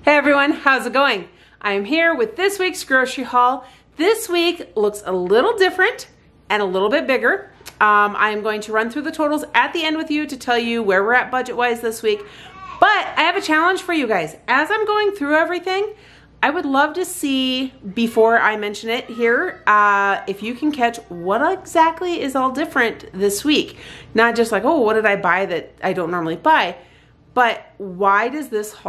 Hey everyone, how's it going? I'm here with this week's grocery haul. This week looks a little different and a little bit bigger. I'm going to run through the totals at the end with you to tell you where we're at budget-wise this week. But I have a challenge for you guys. As I'm going through everything, I would love to see, before I mention it here, if you can catch what exactly is all different this week. Not just like, oh, what did I buy that I don't normally buy? But why does this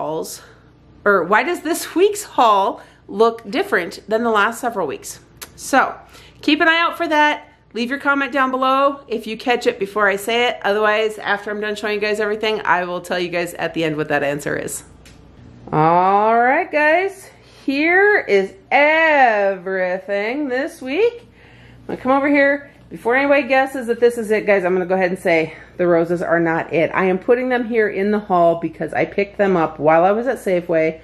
week's haul look different than the last several weeks? So keep an eye out for that. Leave your comment down below if you catch it before I say it. Otherwise, after I'm done showing you guys everything, I will tell you guys at the end what that answer is. All right, guys, here is everything this week. I'm gonna come over here. Before anybody guesses that this is it, guys, I'm gonna go ahead and say the roses are not it. I am putting them here in the haul because I picked them up while I was at Safeway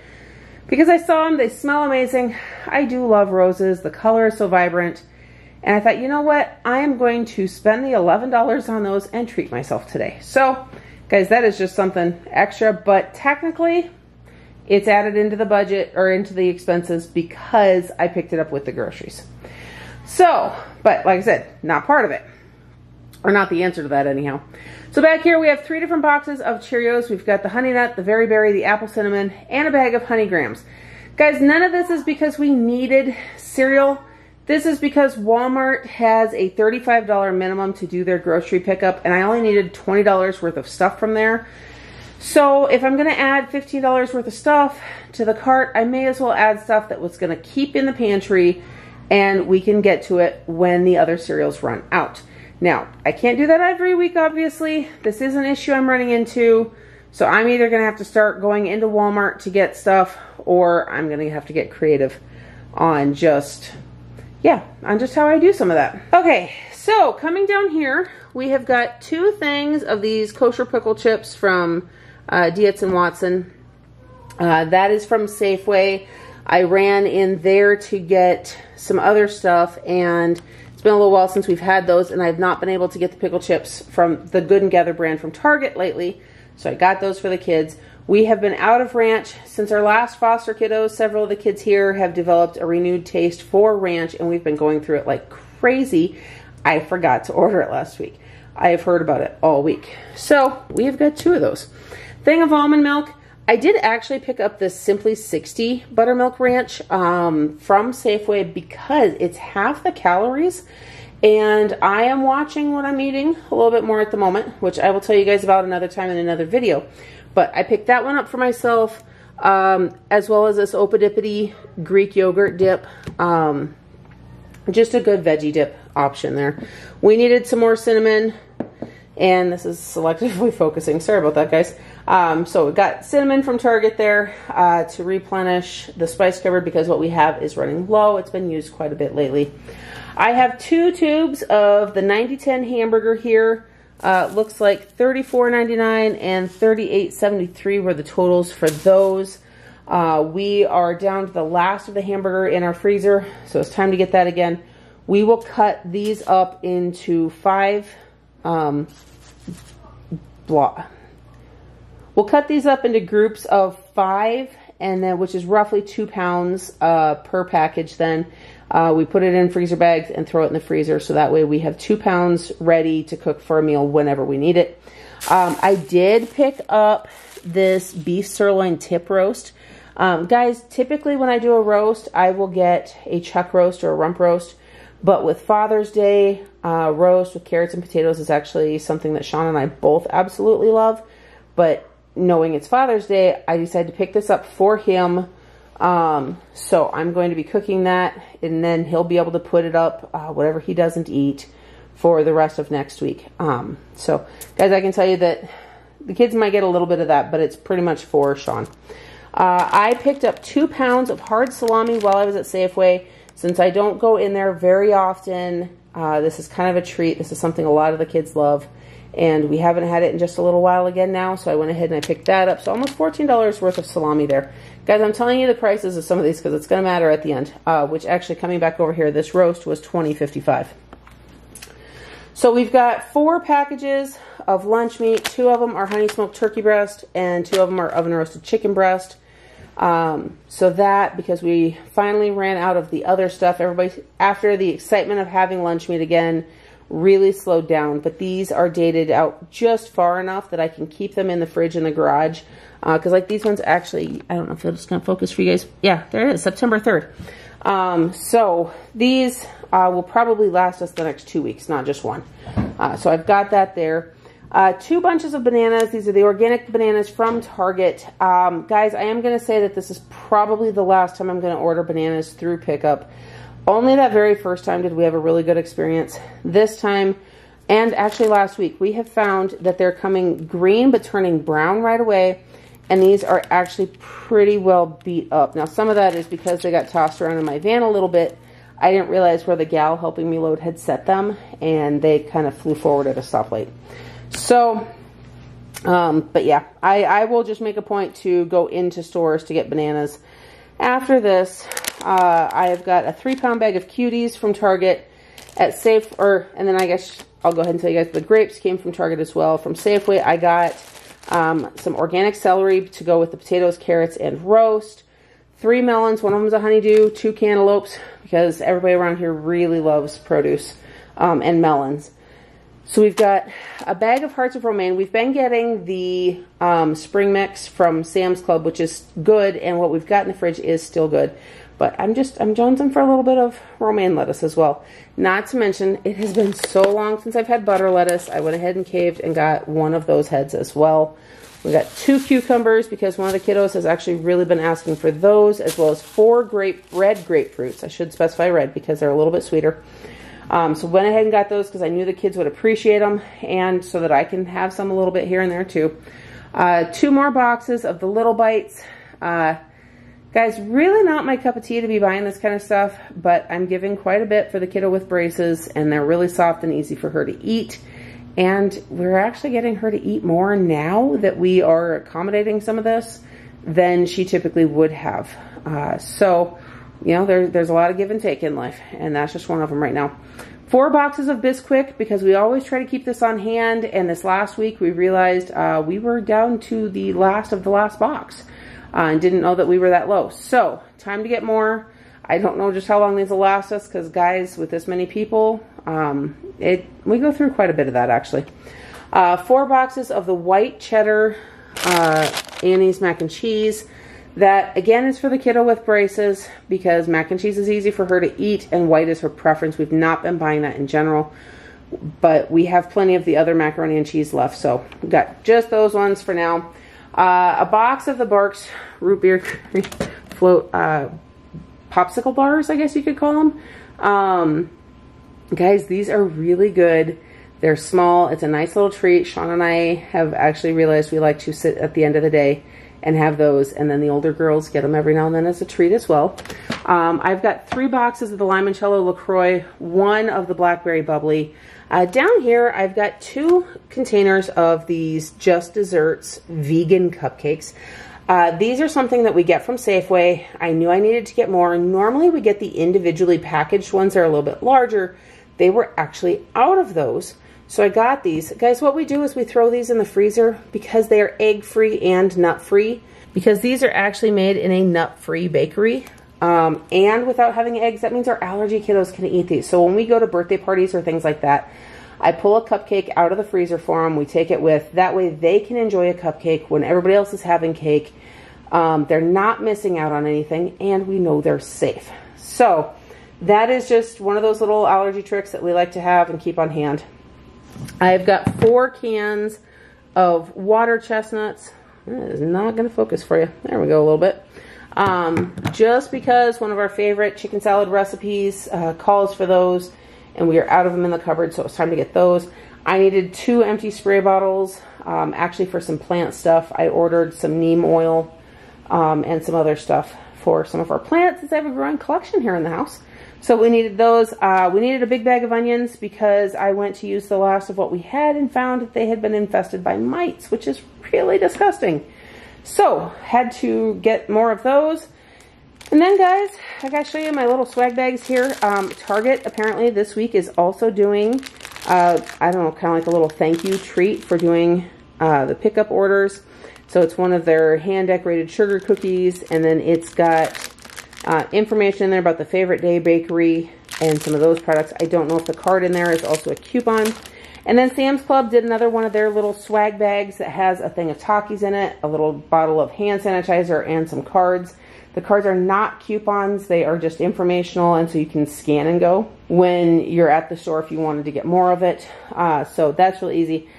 because I saw them. They smell amazing. I do love roses. The color is so vibrant. And I thought, you know what? I am going to spend the $11 on those and treat myself today. So, guys, that is just something extra, but technically it's added into the budget or into the expenses because I picked it up with the groceries. So, but like I said, not part of it. Or not the answer to that anyhow. So back here we have 3 different boxes of Cheerios. We've got the Honey Nut, the Very Berry, the Apple Cinnamon, and a bag of Honey Grams. Guys, none of this is because we needed cereal. This is because Walmart has a $35 minimum to do their grocery pickup, and I only needed $20 worth of stuff from there. So if I'm going to add $15 worth of stuff to the cart, I may as well add stuff that was going to keep in the pantry, and we can get to it when the other cereals run out. Now, I can't do that every week, obviously. This is an issue I'm running into, so I'm either going to have to start going into Walmart to get stuff, or I'm going to have to get creative on just how I do some of that. Okay, so coming down here, we have got 2 things of these kosher pickle chips from Dietz & Watson. That is from Safeway. I ran in there to get some other stuff, and it's been a little while since we've had those, and I've not been able to get the pickle chips from the Good & Gather brand from Target lately, so I got those for the kids. We have been out of ranch since our last foster kiddos. Several of the kids here have developed a renewed taste for ranch, and we've been going through it like crazy. I forgot to order it last week. I have heard about it all week. So we have got 2 of those. Thing of almond milk. I did actually pick up this Simply 60 buttermilk ranch from Safeway because it's half the calories, and I am watching what I'm eating a little bit more at the moment, which I will tell you guys about another time in another video. But I picked that one up for myself, as well as this Opadippity Greek yogurt dip. Just a good veggie dip option there. We needed some more cinnamon, and this is selectively focusing. Sorry about that, guys. So we got cinnamon from Target there to replenish the spice cupboard because what we have is running low. It's been used quite a bit lately. I have 2 tubes of the 90-10 hamburger here. Looks like $34.99 and $38.73 were the totals for those. We are down to the last of the hamburger in our freezer, so it's time to get that again. We will cut these up into 5 We'll cut these up into groups of 5, and then which is roughly 2 pounds per package. Then we put it in freezer bags and throw it in the freezer, so that way we have 2 pounds ready to cook for a meal whenever we need it. I did pick up this beef sirloin tip roast. Guys, typically when I do a roast, I will get a chuck roast or a rump roast, but with Father's Day roast with carrots and potatoes is actually something that Shawn and I both absolutely love. But knowing it's Father's Day, I decided to pick this up for him. So I'm going to be cooking that, and then he'll be able to put it up, whatever he doesn't eat, for the rest of next week. So guys, I can tell you that the kids might get a little bit of that, but it's pretty much for Shawn. I picked up 2 pounds of hard salami while I was at Safeway. Since I don't go in there very often, this is kind of a treat. This is something a lot of the kids love. And we haven't had it in just a little while again now, so I went ahead and I picked that up. So almost $14 worth of salami there. Guys, I'm telling you the prices of some of these because it's going to matter at the end. Which actually, coming back over here, this roast was $20.55. So we've got 4 packages of lunch meat. 2 of them are honey smoked turkey breast, and 2 of them are oven roasted chicken breast. So that, because we finally ran out of the other stuff, everybody, after the excitement of having lunch meat again, really slowed down. But these are dated out just far enough that I can keep them in the fridge in the garage. Because like these ones actually, I don't know if it's going to focus for you guys. Yeah, there it is, September 3rd. So these will probably last us the next 2 weeks, not just one. So I've got that there. 2 bunches of bananas. These are the organic bananas from Target. Guys, I am going to say that this is probably the last time I'm going to order bananas through pickup. Only that very first time did we have a really good experience. This time, and actually last week, we have found that they're coming green but turning brown right away. And these are actually pretty well beat up. Now, some of that is because they got tossed around in my van a little bit. I didn't realize where the gal helping me load had set them, and they kind of flew forward at a stoplight. So, but yeah, I will just make a point to go into stores to get bananas. After this, I have got a 3-pound bag of cuties from Target at and then I guess I'll go ahead and tell you guys the grapes came from Target as well. From Safeway, I got some organic celery to go with the potatoes, carrots, and roast. 3 melons, one of them is a honeydew, 2 cantaloupes, because everybody around here really loves produce, and melons. So we've got a bag of hearts of romaine. We've been getting the spring mix from Sam's Club, which is good, and what we've got in the fridge is still good. But I'm jonesing for a little bit of romaine lettuce as well. Not to mention, it has been so long since I've had butter lettuce. I went ahead and caved and got one of those heads as well. We got 2 cucumbers because one of the kiddos has actually really been asking for those, as well as 4 red grapefruits. I should specify red because they're a little bit sweeter. So went ahead and got those because I knew the kids would appreciate them, and so that I can have some a little bit here and there too. 2 more boxes of the Little Bites. Guys, really not my cup of tea to be buying this kind of stuff, but I'm giving quite a bit for the kiddo with braces, and they're really soft and easy for her to eat. And we're actually getting her to eat more now that we are accommodating some of this than she typically would have. So, you know, there's a lot of give and take in life, and that's just one of them right now. 4 boxes of Bisquick, because we always try to keep this on hand, and this last week we realized we were down to the last of the last box, and didn't know that we were that low. So, time to get more. I don't know just how long these will last us, because guys, with this many people, we go through quite a bit of that actually. 4 boxes of the white cheddar Annie's mac and cheese. That again is for the kiddo with braces, because mac and cheese is easy for her to eat and white is her preference. We've not been buying that in general, but we have plenty of the other macaroni and cheese left, so we've got just those ones for now. A box of the Barks root beer float popsicle bars, I guess you could call them. Guys, these are really good. They're small. It's a nice little treat. Shawn and I have actually realized we like to sit at the end of the day and have those, and then the older girls get them every now and then as a treat as well. I've got 3 boxes of the limoncello LaCroix, 1 of the blackberry bubbly. Down here, I've got 2 containers of these Just Desserts vegan cupcakes. These are something that we get from Safeway. I knew I needed to get more. Normally we get the individually packaged ones that are a little bit larger. They were actually out of those, so I got these. Guys, what we do is we throw these in the freezer because they are egg-free and nut-free, because these are actually made in a nut-free bakery. And without having eggs, that means our allergy kiddos can eat these. So when we go to birthday parties or things like that, I pull a cupcake out of the freezer for them. We take it with. That way they can enjoy a cupcake when everybody else is having cake. They're not missing out on anything, and we know they're safe. So that is just one of those little allergy tricks that we like to have and keep on hand. I've got 4 cans of water chestnuts. That is not going to focus for you. There we go a little bit. Just because one of our favorite chicken salad recipes calls for those, and we are out of them in the cupboard, so it's time to get those. I needed 2 empty spray bottles, actually for some plant stuff. I ordered some neem oil and some other stuff for some of our plants, since I have a growing collection here in the house. So we needed those. We needed a big bag of onions because I went to use the last of what we had and found that they had been infested by mites, which is really disgusting. So had to get more of those. And then guys, I gotta show you my little swag bags here. Target apparently this week is also doing, I don't know, kind of like a little thank you treat for doing the pickup orders. So it's one of their hand-decorated sugar cookies, and then it's got information in there about the Favorite Day Bakery and some of those products. I don't know if the card in there is also a coupon. And then Sam's Club did another one of their little swag bags that has a thing of Takis in it, a little bottle of hand sanitizer, and some cards. The cards are not coupons, they are just informational, and so you can scan and go when you're at the store if you wanted to get more of it. So that's really easy.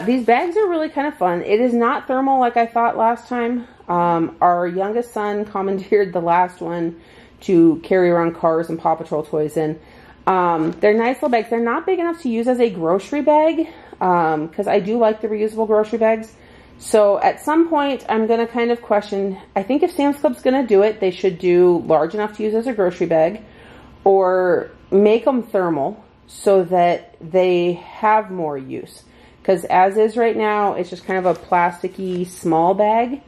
These bags are really kind of fun. It is not thermal like I thought last time. Our youngest son commandeered the last one to carry around cars and Paw Patrol toys in. They're nice little bags. They're not big enough to use as a grocery bag, because I do like the reusable grocery bags. So at some point, I'm going to kind of question, I think if Sam's Club's going to do it, they should do large enough to use as a grocery bag, or make them thermal so that they have more use. Because as is right now, it's just kind of a plasticky small bag.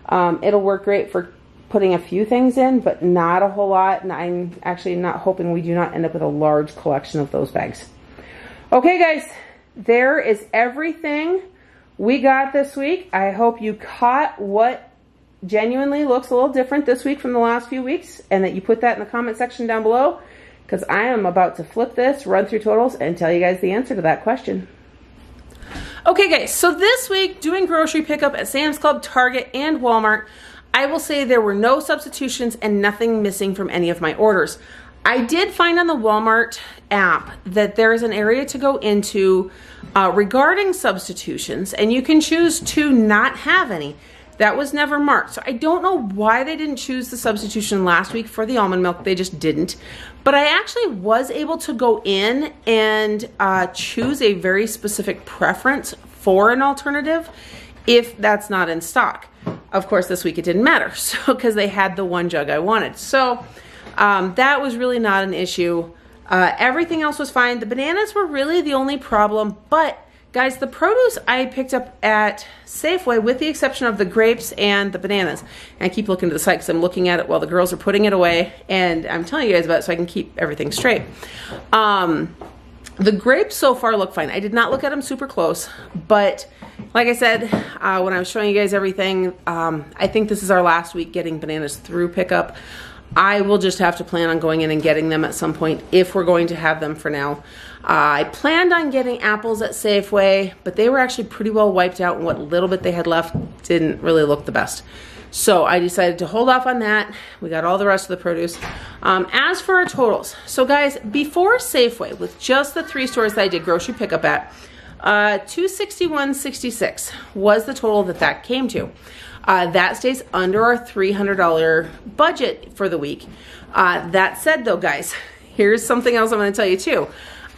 It'll work great for putting a few things in, but not a whole lot. And I'm actually not hoping we do not end up with a large collection of those bags. Okay, guys, there is everything we got this week. I hope you caught what genuinely looks a little different this week from the last few weeks, and that you put that in the comment section down below, because I am about to flip this, run through totals, and tell you guys the answer to that question. Okay, guys, so this week, doing grocery pickup at Sam's Club, Target, and Walmart, I will say there were no substitutions and nothing missing from any of my orders. I did find on the Walmart app that there is an area to go into regarding substitutions, and you can choose to not have any. That was never marked. So I don't know why they didn't choose the substitution last week for the almond milk. They just didn't. But I actually was able to go in and choose a very specific preference for an alternative if that's not in stock. Of course, this week it didn't matter, so because they had the one jug I wanted. So that was really not an issue. Everything else was fine. The bananas were really the only problem, but guys, the produce I picked up at Safeway, with the exception of the grapes and the bananas. And I keep looking to the side because I'm looking at it while the girls are putting it away, and I'm telling you guys about it so I can keep everything straight. The grapes so far look fine. I did not look at them super close, but like I said, when I was showing you guys everything, I think this is our last week getting bananas through pickup. I will just have to plan on going in and getting them at some point if we're going to have them for now. I planned on getting apples at Safeway, but they were actually pretty well wiped out, and what little bit they had left didn't really look the best. So I decided to hold off on that. We got all the rest of the produce. As for our totals, so guys, before Safeway, with just the 3 stores that I did grocery pickup at, $261.66 was the total that came to. That stays under our $300 budget for the week. That said though, guys, here's something else I'm going to tell you too.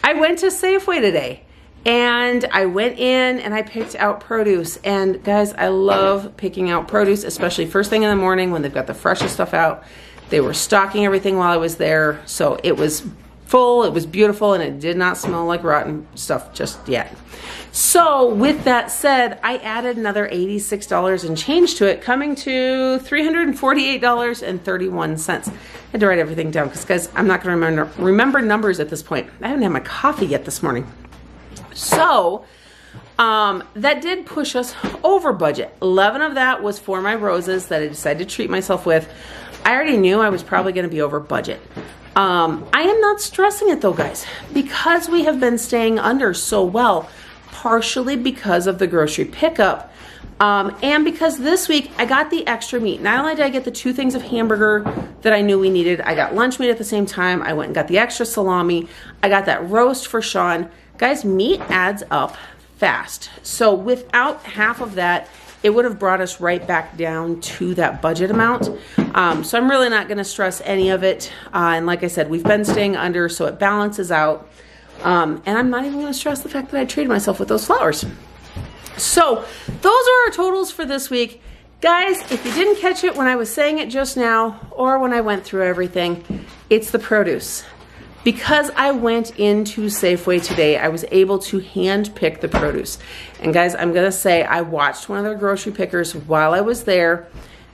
I went to Safeway today, and I went in and I picked out produce. And guys, I love picking out produce, especially first thing in the morning when they've got the freshest stuff out. They were stocking everything while I was there, so it was full, it was beautiful, and it did not smell like rotten stuff just yet. So with that said, I added another $86 and change to it, coming to $348.31. I had to write everything down because, guys, I'm not going to remember numbers at this point. I haven't had my coffee yet this morning. So that did push us over budget. 11 of that was for my roses that I decided to treat myself with. I already knew I was probably going to be over budget. I am not stressing it though, guys, because we have been staying under so well, partially because of the grocery pickup, and because this week I got the extra meat. Not only did I get the 2 things of hamburger that I knew we needed, I got lunch meat at the same time. I went and got the extra salami. I got that roast for Shawn. Guys, meat adds up fast. So without half of that, it would have brought us right back down to that budget amount. So I'm really not going to stress any of it. And like I said, we've been staying under, so it balances out. And I'm not even going to stress the fact that I treated myself with those flowers. So those are our totals for this week. Guys, if you didn't catch it when I was saying it just now, or when I went through everything, it's the produce. Because I went into Safeway today, I was able to hand pick the produce. And guys, I'm gonna say I watched one of their grocery pickers while I was there.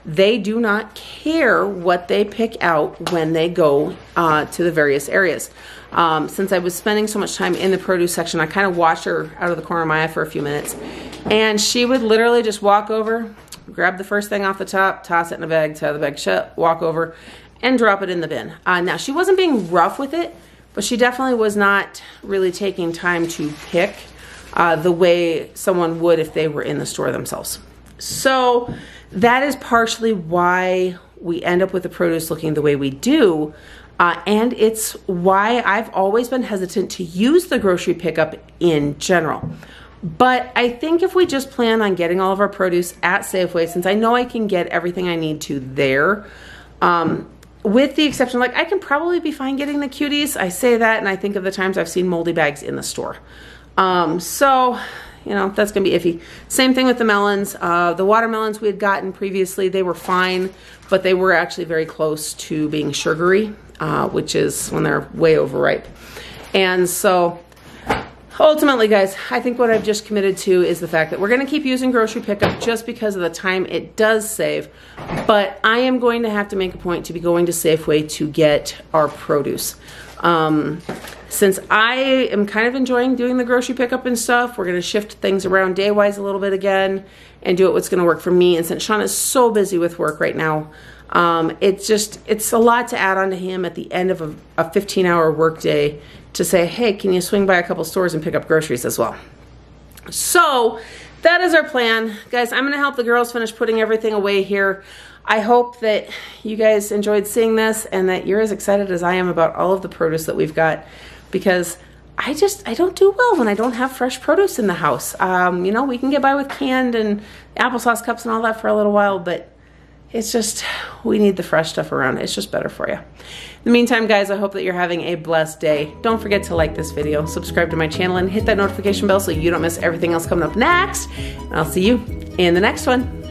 They do not care what they pick out when they go to the various areas. Since I was spending so much time in the produce section, I kind of watched her out of the corner of my eye for a few minutes. And she would literally just walk over, grab the first thing off the top, toss it in a bag, tie the bag shut, walk over, and drop it in the bin. Now, she wasn't being rough with it, but she definitely was not really taking time to pick the way someone would if they were in the store themselves. So that is partially why we end up with the produce looking the way we do. And it's why I've always been hesitant to use the grocery pickup in general. But I think if we just plan on getting all of our produce at Safeway, since I know I can get everything I need to there, with the exception, like I can probably be fine getting the cuties. I say that and I think of the times I've seen moldy bags in the store. So, you know, that's gonna be iffy. Same thing with the melons. The watermelons we had gotten previously, they were fine, but they were actually very close to being sugary, which is when they're way overripe. And so ultimately, guys, I think what I've just committed to is the fact that we're going to keep using grocery pickup just because of the time it does save. But I am going to have to make a point to be going to Safeway to get our produce. Since I am kind of enjoying doing the grocery pickup and stuff, we're going to shift things around day-wise a little bit again and do it what's going to work for me. And since Shawn is so busy with work right now, it's a lot to add on to him at the end of a 15-hour workday to say, hey, can you swing by a couple stores and pick up groceries as well? So that is our plan. Guys, I'm going to help the girls finish putting everything away here. I hope that you guys enjoyed seeing this and that you're as excited as I am about all of the produce that we've got, because I don't do well when I don't have fresh produce in the house. You know, we can get by with canned and applesauce cups and all that for a little while, but it's just, we need the fresh stuff around. It's just better for you. In the meantime, guys, I hope that you're having a blessed day. Don't forget to like this video, subscribe to my channel, and hit that notification bell so you don't miss everything else coming up next. And I'll see you in the next one.